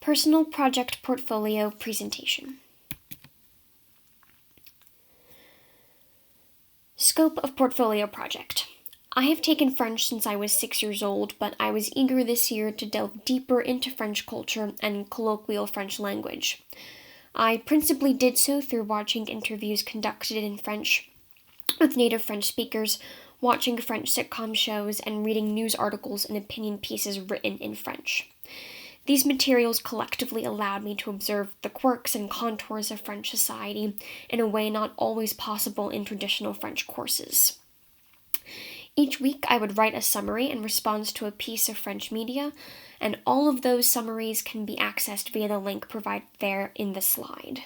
Personal Project Portfolio Presentation. Scope of Portfolio Project. I have taken French since I was 6 years old, but I was eager this year to delve deeper into French culture and colloquial French language. I principally did so through watching interviews conducted in French with native French speakers, watching French sitcom shows, and reading news articles and opinion pieces written in French. These materials collectively allowed me to observe the quirks and contours of French society in a way not always possible in traditional French courses. Each week, I would write a summary in response to a piece of French media, and all of those summaries can be accessed via the link provided there in the slide.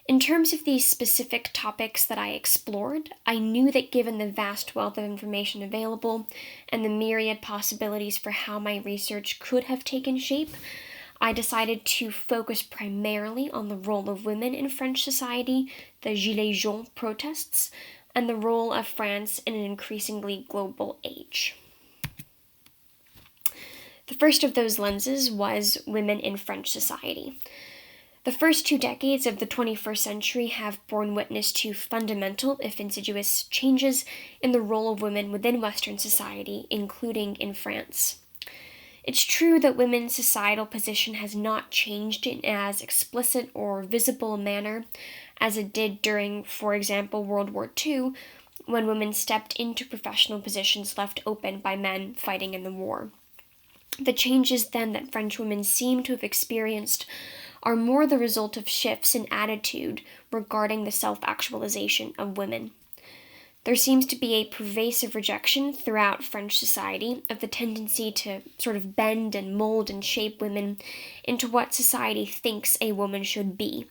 In terms of these specific topics that I explored, I knew that given the vast wealth of information available and the myriad possibilities for how my research could have taken shape, I decided to focus primarily on the role of women in French society, the Gilets jaunes protests, and the role of France in an increasingly global age. The first of those lenses was women in French society. The first 2 decades of the 21st century have borne witness to fundamental, if insidious, changes in the role of women within Western society, including in France. It's true that women's societal position has not changed in as explicit or visible a manner as it did during, for example, World War II, when women stepped into professional positions left open by men fighting in the war. The changes then that French women seem to have experienced are more the result of shifts in attitude regarding the self-actualization of women. There seems to be a pervasive rejection throughout French society of the tendency to sort of bend and mold and shape women into what society thinks a woman should be: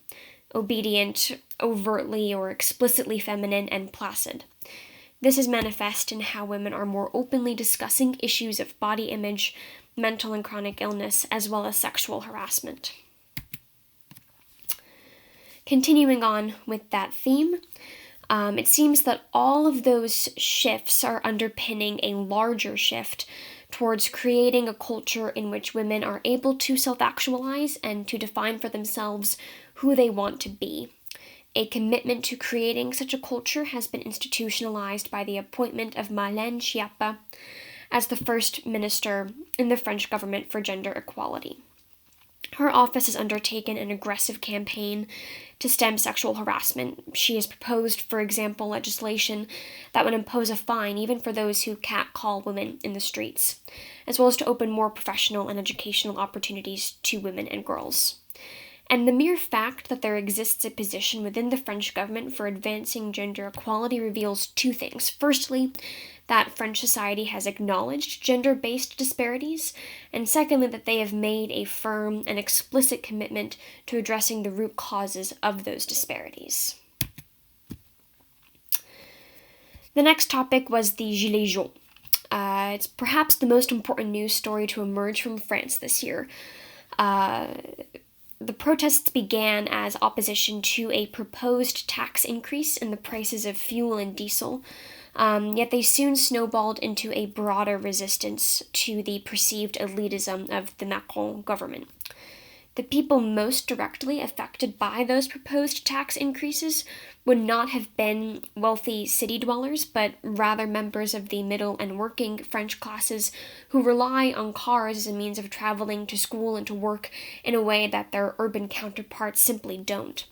obedient, overtly or explicitly feminine, and placid. This is manifest in how women are more openly discussing issues of body image, mental and chronic illness, as well as sexual harassment. Continuing on with that theme, it seems that all of those shifts are underpinning a larger shift towards creating a culture in which women are able to self-actualize and to define for themselves who they want to be. A commitment to creating such a culture has been institutionalized by the appointment of Marlène Schiappa as the first minister in the French government for gender equality. Her office has undertaken an aggressive campaign to stem sexual harassment. She has proposed, for example, legislation that would impose a fine even for those who catcall women in the streets, as well as to open more professional and educational opportunities to women and girls. And the mere fact that there exists a position within the French government for advancing gender equality reveals 2 things. Firstly, that French society has acknowledged gender-based disparities, and secondly, that they have made a firm and explicit commitment to addressing the root causes of those disparities. The next topic was the Gilets jaunes. It's perhaps the most important news story to emerge from France this year. The protests began as opposition to a proposed tax increase in the prices of fuel and diesel, yet they soon snowballed into a broader resistance to the perceived elitism of the Macron government. The people most directly affected by those proposed tax increases would not have been wealthy city dwellers, but rather members of the middle and working French classes who rely on cars as a means of traveling to school and to work in a way that their urban counterparts simply don't.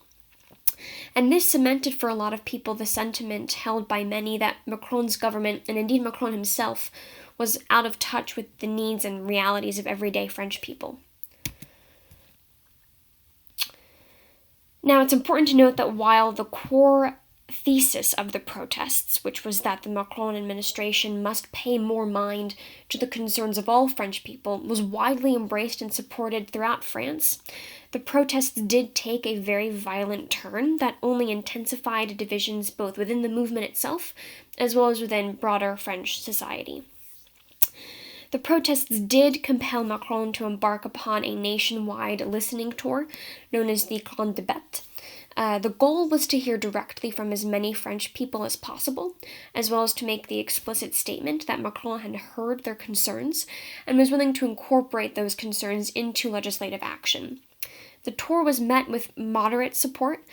And this cemented for a lot of people the sentiment held by many that Macron's government, and indeed Macron himself, was out of touch with the needs and realities of everyday French people. Now, it's important to note that while the core thesis of the protests, which was that the Macron administration must pay more mind to the concerns of all French people, was widely embraced and supported throughout France, the protests did take a very violent turn that only intensified divisions both within the movement itself as well as within broader French society. The protests did compel Macron to embark upon a nationwide listening tour known as the Grand Débat, The goal was to hear directly from as many French people as possible, as well as to make the explicit statement that Macron had heard their concerns and was willing to incorporate those concerns into legislative action. The tour was met with moderate support,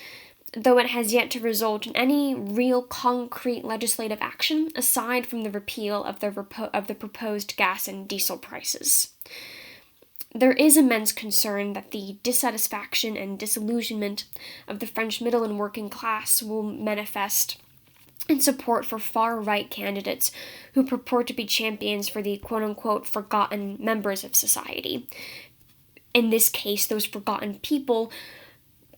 though it has yet to result in any real concrete legislative action aside from the repeal of the proposed gas and diesel prices. There is immense concern that the dissatisfaction and disillusionment of the French middle and working class will manifest in support for far-right candidates who purport to be champions for the quote-unquote forgotten members of society. In this case, those forgotten people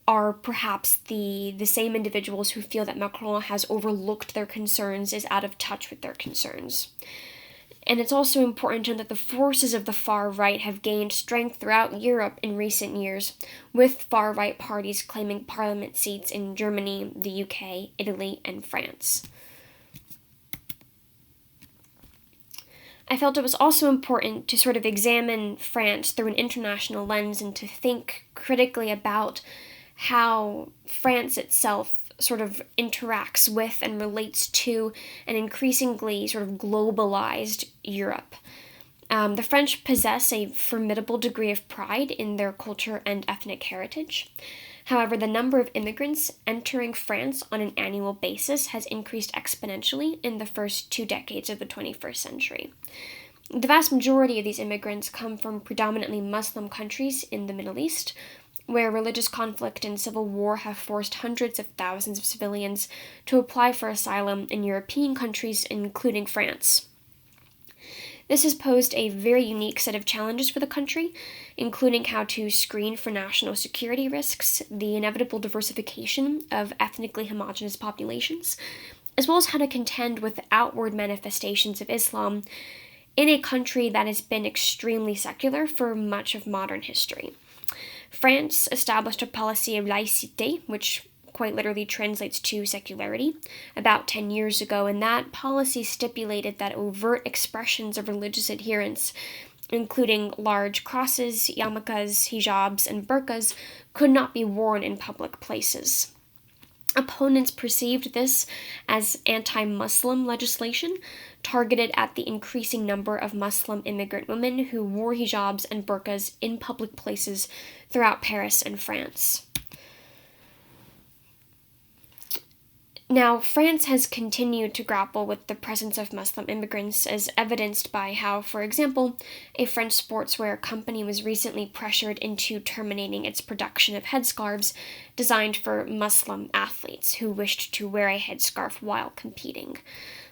are perhaps the same individuals who feel that Macron has overlooked their concerns, is out of touch with their concerns. And it's also important to note that the forces of the far right have gained strength throughout Europe in recent years, with far right parties claiming parliament seats in Germany, the UK, Italy, and France. I felt it was also important to sort of examine France through an international lens and to think critically about how France itself sort of interacts with and relates to an increasingly sort of globalized Europe. The French possess a formidable degree of pride in their culture and ethnic heritage. However, the number of immigrants entering France on an annual basis has increased exponentially in the first 2 decades of the 21st century. The vast majority of these immigrants come from predominantly Muslim countries in the Middle East, where religious conflict and civil war have forced hundreds of thousands of civilians to apply for asylum in European countries, including France. This has posed a very unique set of challenges for the country, including how to screen for national security risks, the inevitable diversification of ethnically homogeneous populations, as well as how to contend with outward manifestations of Islam in a country that has been extremely secular for much of modern history. France established a policy of laïcité, which quite literally translates to secularity, about 10 years ago, and that policy stipulated that overt expressions of religious adherence, including large crosses, yarmulkes, hijabs, and burqas, could not be worn in public places. Opponents perceived this as anti-Muslim legislation targeted at the increasing number of Muslim immigrant women who wore hijabs and burqas in public places throughout Paris and France. Now, France has continued to grapple with the presence of Muslim immigrants, as evidenced by how, for example, a French sportswear company was recently pressured into terminating its production of headscarves designed for Muslim athletes who wished to wear a headscarf while competing.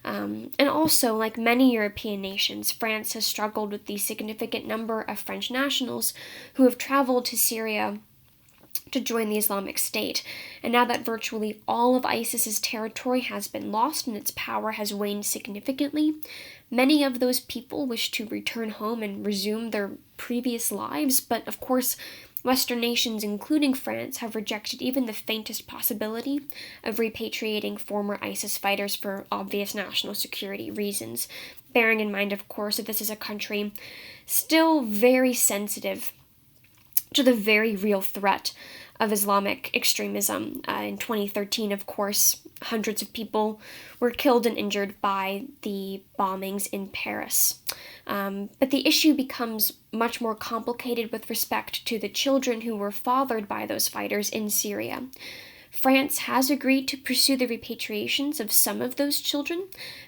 And also, like many European nations, France has struggled with the significant number of French nationals who have traveled to Syria to join the Islamic State. And now that virtually all of ISIS's territory has been lost and its power has waned significantly, many of those people wish to return home and resume their previous lives, but of course, Western nations, including France, have rejected even the faintest possibility of repatriating former ISIS fighters for obvious national security reasons, bearing in mind, of course, that this is a country still very sensitive to the very real threat of Islamic extremism. In 2013, of course, hundreds of people were killed and injured by the bombings in Paris. But the issue becomes much more complicated with respect to the children who were fathered by those fighters in Syria. France has agreed to pursue the repatriations of some of those children,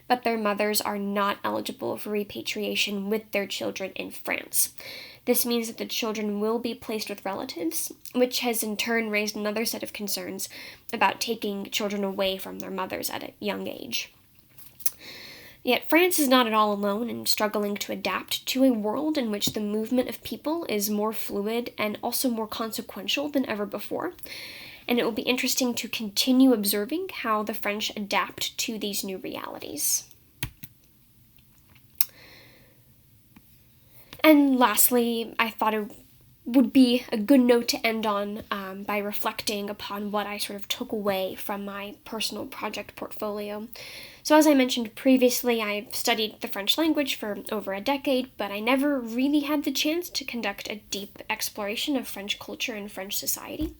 but their mothers are not eligible for repatriation with their children in France. This means that the children will be placed with relatives, which has in turn raised another set of concerns about taking children away from their mothers at a young age. Yet France is not at all alone in struggling to adapt to a world in which the movement of people is more fluid and also more consequential than ever before. And it will be interesting to continue observing how the French adapt to these new realities. And lastly, I thought it would be a good note to end on by reflecting upon what I sort of took away from my personal project portfolio. So as I mentioned previously, I've studied the French language for over a decade, but I never really had the chance to conduct a deep exploration of French culture and French society.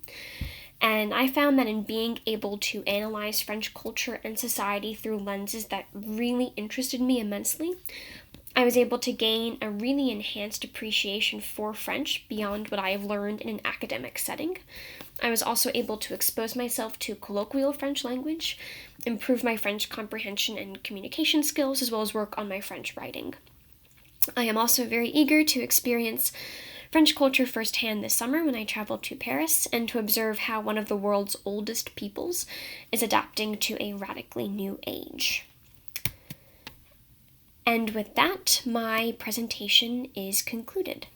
And I found that in being able to analyze French culture and society through lenses that really interested me immensely, I was able to gain a really enhanced appreciation for French beyond what I have learned in an academic setting. I was also able to expose myself to colloquial French language, improve my French comprehension and communication skills, as well as work on my French writing. I am also very eager to experience French culture firsthand this summer when I travel to Paris and to observe how one of the world's oldest peoples is adapting to a radically new age. And with that, my presentation is concluded.